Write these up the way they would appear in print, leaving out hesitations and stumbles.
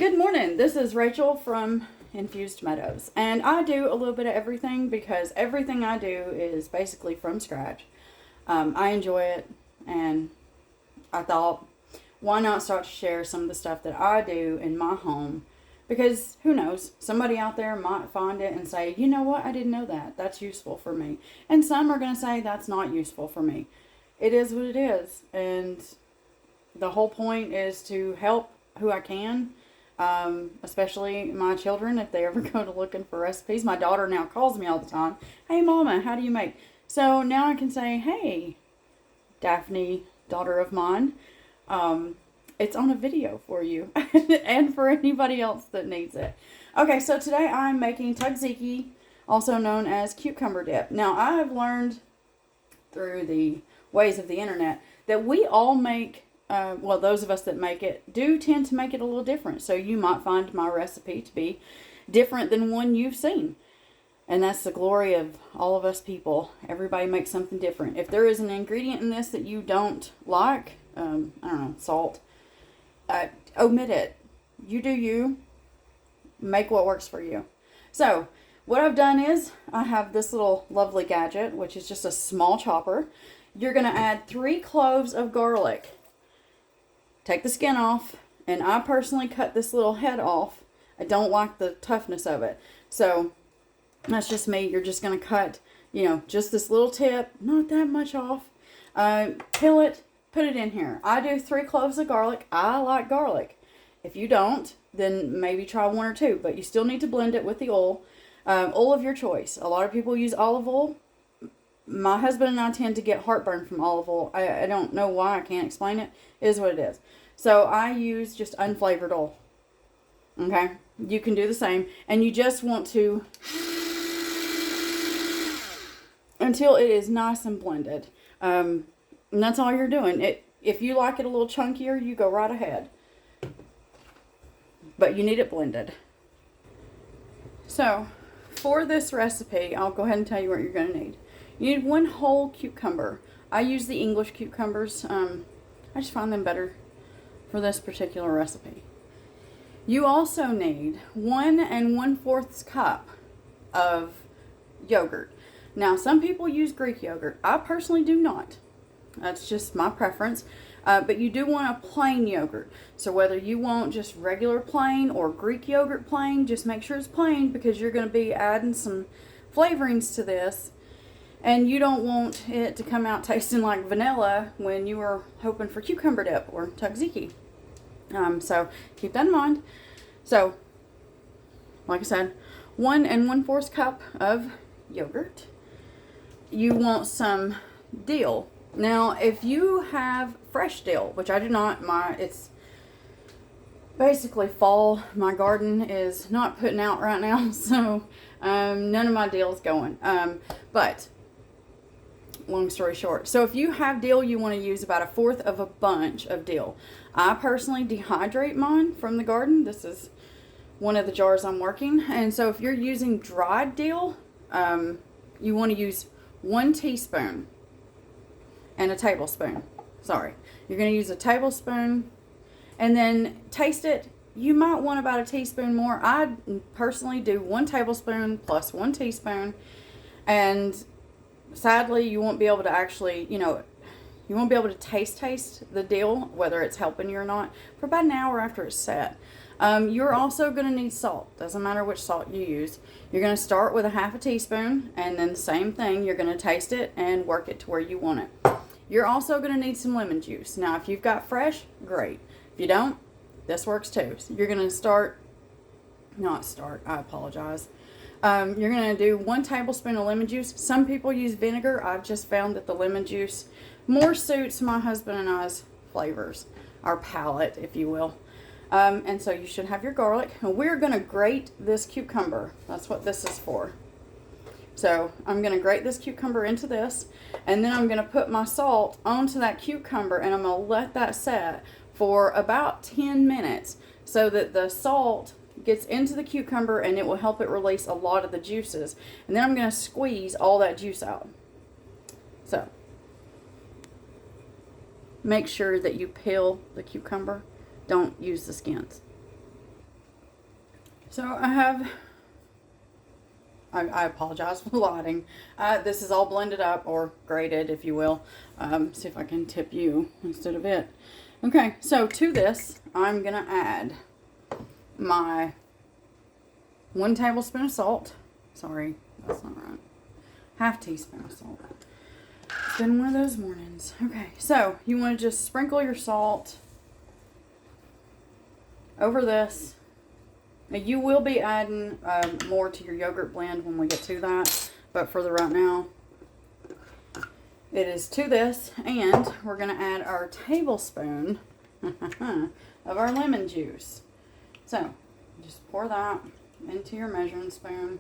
Good morning. This is Rachel from Infused Meadows, and I do a little bit of everything because everything I do is basically from scratch. I enjoy it, and I thought, why not start to share some of the stuff that I do in my home? Because who knows, somebody out there might find it and say, you know what, I didn't know that. That's useful for me. And some are going to say that's not useful for me. It is what it is, and the whole point is to help who I can. Especially my children, if they ever go to looking for recipes. My daughter now calls me all the time. Hey, Mama, how do you make? So now I can say, hey, Daphne, daughter of mine, it's on a video for you and for anybody else that needs it. Okay, so today I'm making Tzatziki, also known as cucumber dip. Now, I have learned through the ways of the internet that we all make those of us that make it do tend to make it a little different. So you might find my recipe to be different than one you've seen. And that's the glory of all of us people. Everybody makes something different. If there is an ingredient in this that you don't like, I don't know, salt, omit it. You do you. Make what works for you. So what I've done is I have this little lovely gadget, which is just a small chopper. You're going to add 3 cloves of garlic. Take the skin off, and I personally cut this little head off. I don't like the toughness of it. So that's just me. You're just going to cut, just this little tip, not that much off. Peel it, put it in here. I do 3 cloves of garlic. I like garlic. If you don't, then maybe try 1 or 2, but you still need to blend it with the oil. Oil of your choice. A lot of people use olive oil. My husband and I tend to get heartburn from olive oil. I don't know why. I can't explain it. It is what it is. So I use just unflavored oil. Okay? You can do the same. And you just want to, until it is nice and blended. And that's all you're doing. If you like it a little chunkier, you go right ahead. But you need it blended. So, for this recipe, I'll go ahead and tell you what you're going to need. You need 1 whole cucumber. I use the English cucumbers. I just find them better for this particular recipe. You also need 1 1/4 cup of yogurt. Now, some people use Greek yogurt. I personally do not. That's just my preference. But you do want a plain yogurt. So whether you want just regular plain or Greek yogurt plain, just make sure it's plain because you're going to be adding some flavorings to this. And you don't want it to come out tasting like vanilla when you were hoping for cucumber dip or tzatziki. So keep that in mind. So, like I said, 1 1/4 cup of yogurt. You want some dill. Now, if you have fresh dill, which I do not, it's basically fall. My garden is not putting out right now, so none of my dill is going. But long story short, so if you have dill, you want to use about 1/4 of a bunch of dill. I personally dehydrate mine from the garden. This is one of the jars I'm working. And so if you're using dried dill, you want to use 1 teaspoon and a tablespoon. Sorry. You're going to use a tablespoon and then taste it. You might want about a teaspoon more. I personally do 1 tablespoon plus 1 teaspoon. And sadly, you won't be able to actually, you won't be able to taste the dill, whether it's helping you or not, for about an hour after it's set. You're also going to need salt. Doesn't matter which salt you use. You're going to start with a 1/2 teaspoon, and then the same thing. You're going to taste it and work it to where you want it. You're also going to need some lemon juice. Now, if you've got fresh, great. If you don't, this works too. So you're going to I apologize. You're going to do 1 tablespoon of lemon juice. Some people use vinegar. I've just found that the lemon juice more suits my husband and I's flavors, our palate, if you will. And so you should have your garlic. And we're going to grate this cucumber. That's what this is for. So I'm going to grate this cucumber into this, and then I'm going to put my salt onto that cucumber, and I'm going to let that set for about 10 minutes so that the salt gets into the cucumber and it will help it release a lot of the juices. And then I'm going to squeeze all that juice out. So make sure that you peel the cucumber. Don't use the skins. So I apologize for the lighting. This is all blended up, or grated, if you will. See if I can tip you instead of it. Okay, so to this, I'm going to add my 1 tablespoon of salt. Sorry, that's not right. Half teaspoon of salt. It's been one of those mornings. Okay, so you want to just sprinkle your salt over this. Now you will be adding more to your yogurt blend when we get to that, but for the right now, it is to this, and we're going to add our tablespoon of our lemon juice. So just pour that into your measuring spoon,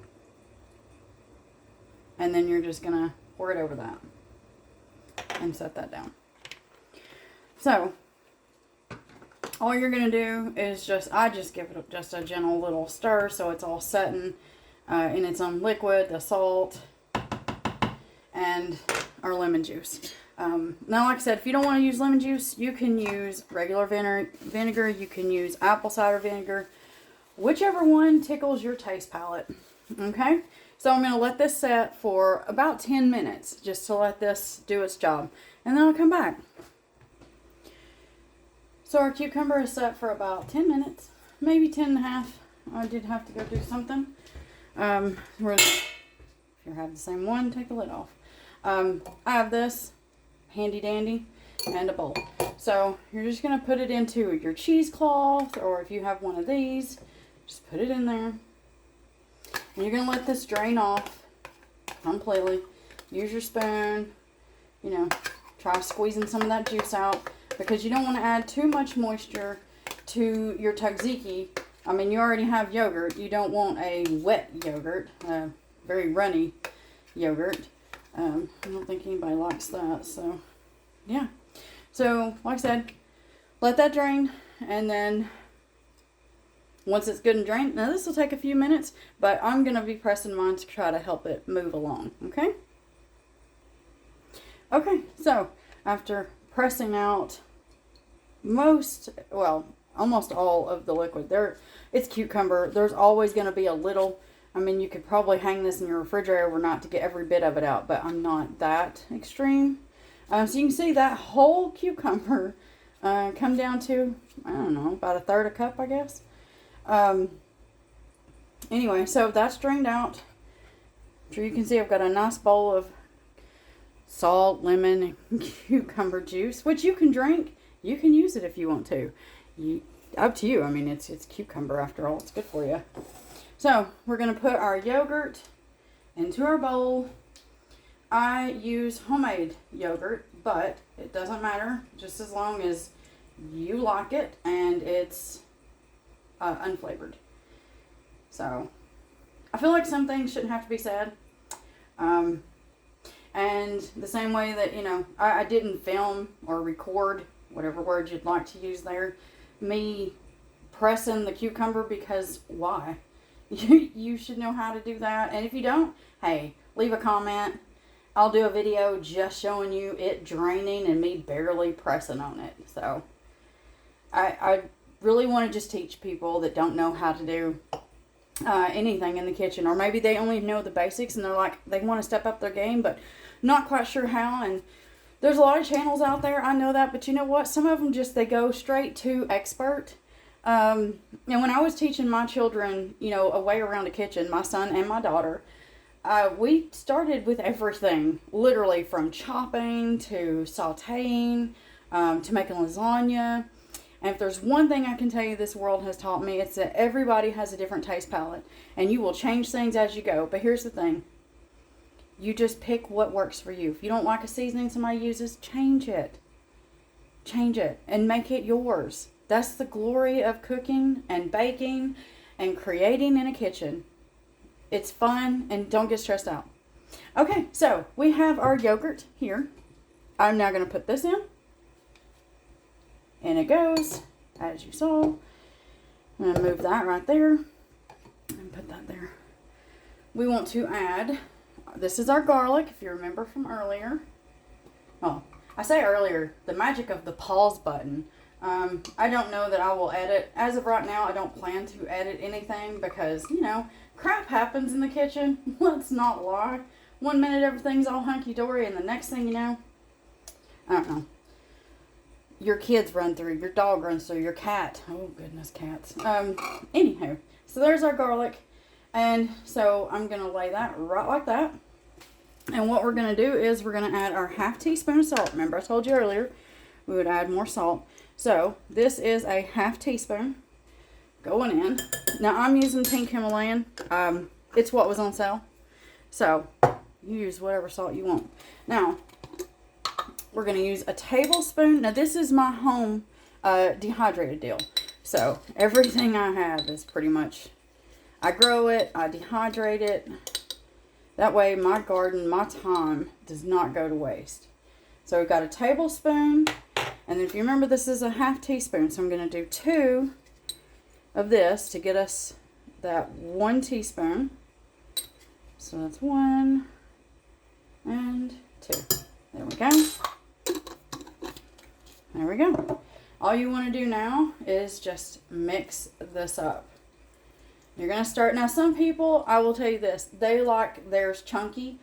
and then you're just going to pour it over that and set that down. So all you're going to do is I just give it just a gentle little stir so it's all setting in its own liquid, the salt, and our lemon juice. Now, like I said, if you don't want to use lemon juice, you can use regular vinegar. You can use apple cider vinegar. Whichever one tickles your taste palate. Okay? So I'm going to let this set for about 10 minutes just to let this do its job. And then I'll come back. So our cucumber is set for about 10 minutes. Maybe 10 and a half. I did have to go do something. If you have the same one, take the lid off. I have this handy dandy and a bowl. So you're just going to put it into your cheesecloth, or if you have one of these, just put it in there. And you're going to let this drain off completely. Use your spoon, you know, try squeezing some of that juice out, because you don't want to add too much moisture to your tzatziki. I mean, you already have yogurt. You don't want a wet yogurt, very runny yogurt. I don't think anybody likes that, so yeah. So, like I said, let that drain, and then once it's good and drained, now this will take a few minutes, but I'm going to be pressing mine to try to help it move along, okay? Okay, so after pressing out almost all of the liquid, it's cucumber. There's always going to be a little. I mean, you could probably hang this in your refrigerator overnight to get every bit of it out, but I'm not that extreme. So you can see that whole cucumber come down to, I don't know, about 1/3 cup, I guess. Anyway, so that's drained out. I'm sure you can see I've got a nice bowl of salt, lemon, and cucumber juice, which you can drink. You can use it if you want to. Up to you. I mean, it's cucumber after all. It's good for you. So we're going to put our yogurt into our bowl. I use homemade yogurt, but it doesn't matter, just as long as you like it and it's unflavored. So I feel like some things shouldn't have to be said. And the same way that, you know, I didn't film or record, whatever word you'd like to use there, me pressing the cucumber, because why? You should know how to do that. And if you don't, hey, leave a comment. I'll do a video just showing you it draining and me barely pressing on it. So I really want to just teach people that don't know how to do anything in the kitchen, or maybe they only know the basics and they're like, they want to step up their game but not quite sure how. And there's a lot of channels out there, I know that, but you know what, some of them just, they go straight to expert. And when I was teaching my children, you know, a way around a kitchen, my son and my daughter, we started with everything, literally from chopping to sauteing, to making lasagna. And if there's one thing I can tell you this world has taught me, it's that everybody has a different taste palette, and you will change things as you go. But here's the thing. You just pick what works for you. If you don't like a seasoning somebody uses, change it. Change it and make it yours. That's the glory of cooking and baking and creating in a kitchen. It's fun, and don't get stressed out. Okay, so we have our yogurt here. I'm now going to put this in. And it goes, as you saw. I'm going to move that right there and put that there. We want to add, this is our garlic, if you remember from earlier. Oh, I say earlier, the magic of the pause button I don't know that I will edit. As of right now, I don't plan to edit anything because, you know, crap happens in the kitchen. Let's not lie. 1 minute everything's all hunky-dory, and the next thing you know, I don't know. Your kids run through, your dog runs through, your cat. Oh, goodness, cats. Anywho, so there's our garlic. And so I'm going to lay that right like that. And what we're going to do is we're going to add our ½ teaspoon of salt. Remember I told you earlier we would add more salt. So this is a ½ teaspoon going in. Now I'm using pink Himalayan. It's what was on sale. So you use whatever salt you want. Now we're going to use a tablespoon. Now this is my home dehydrated dill. So everything I have is pretty much, I grow it, I dehydrate it. That way my garden, my time does not go to waste. So we've got a tablespoon. And if you remember, this is a ½ teaspoon. So I'm going to do 2 of this to get us that 1 teaspoon. So that's 1 and 2. There we go. There we go. All you want to do now is just mix this up. You're going to start. Now, some people, I will tell you this, they like theirs chunky.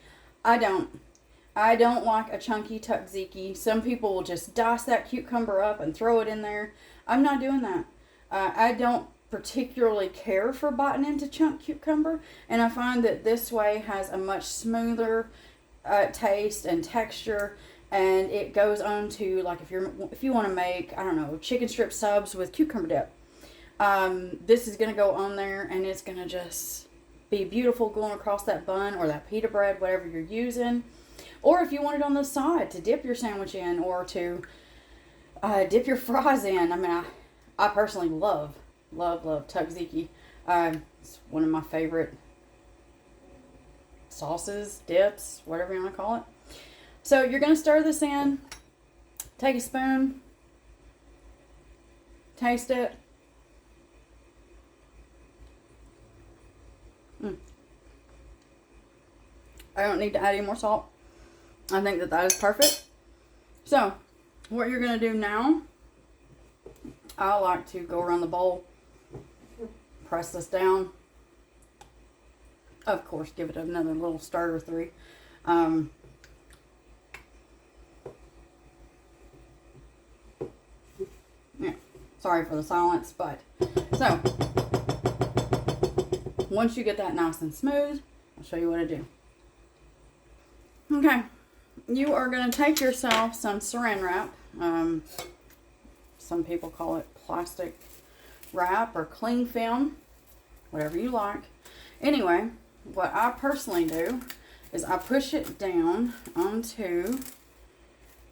I don't. I don't like a chunky tzatziki. Some people will just dice that cucumber up and throw it in there. I'm not doing that. I don't particularly care for biting into chunk cucumber, and I find that this way has a much smoother taste and texture, and it goes on to, like, if you want to make, I don't know, chicken strip subs with cucumber dip. This is going to go on there, and it's going to just be beautiful going across that bun or that pita bread, whatever you're using. Or if you want it on the side to dip your sandwich in, or to dip your fries in. I mean, I personally love tzatziki. It's one of my favorite sauces, dips, whatever you want to call it. So you're going to stir this in. Take a spoon. Taste it. I don't need to add any more salt. I think that is perfect. So, what you're going to do now, I like to go around the bowl, press this down. Of course, give it another little stir or 3. Yeah, sorry for the silence, but so once you get that nice and smooth, I'll show you what to do. Okay, you are going to take yourself some saran wrap. Some people call it plastic wrap or cling film, whatever you like. Anyway, what I personally do is I push it down onto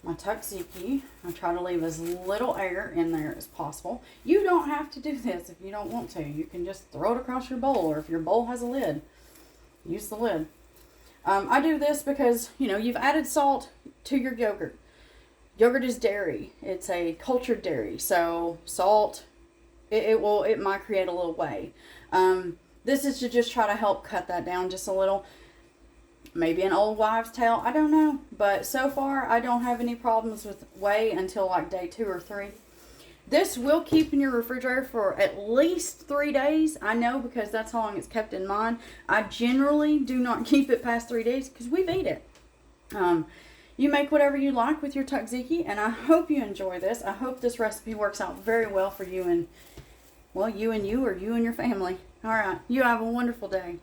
my tzatziki. I try to leave as little air in there as possible. You don't have to do this if you don't want to. You can just throw it across your bowl, or if your bowl has a lid, use the lid. I do this because, you know, you've added salt to your yogurt. Yogurt is dairy. It's a cultured dairy. So salt, it might create a little whey. This is to just try to help cut that down just a little. Maybe an old wives' tale. I don't know. But so far, I don't have any problems with whey until like day 2 or 3. This will keep in your refrigerator for at least 3 days. I know, because that's how long it's kept in mine. I generally do not keep it past 3 days because we've eaten it. You make whatever you like with your tzatziki, and I hope you enjoy this. I hope this recipe works out very well for you and, well, you and your family. All right. You have a wonderful day.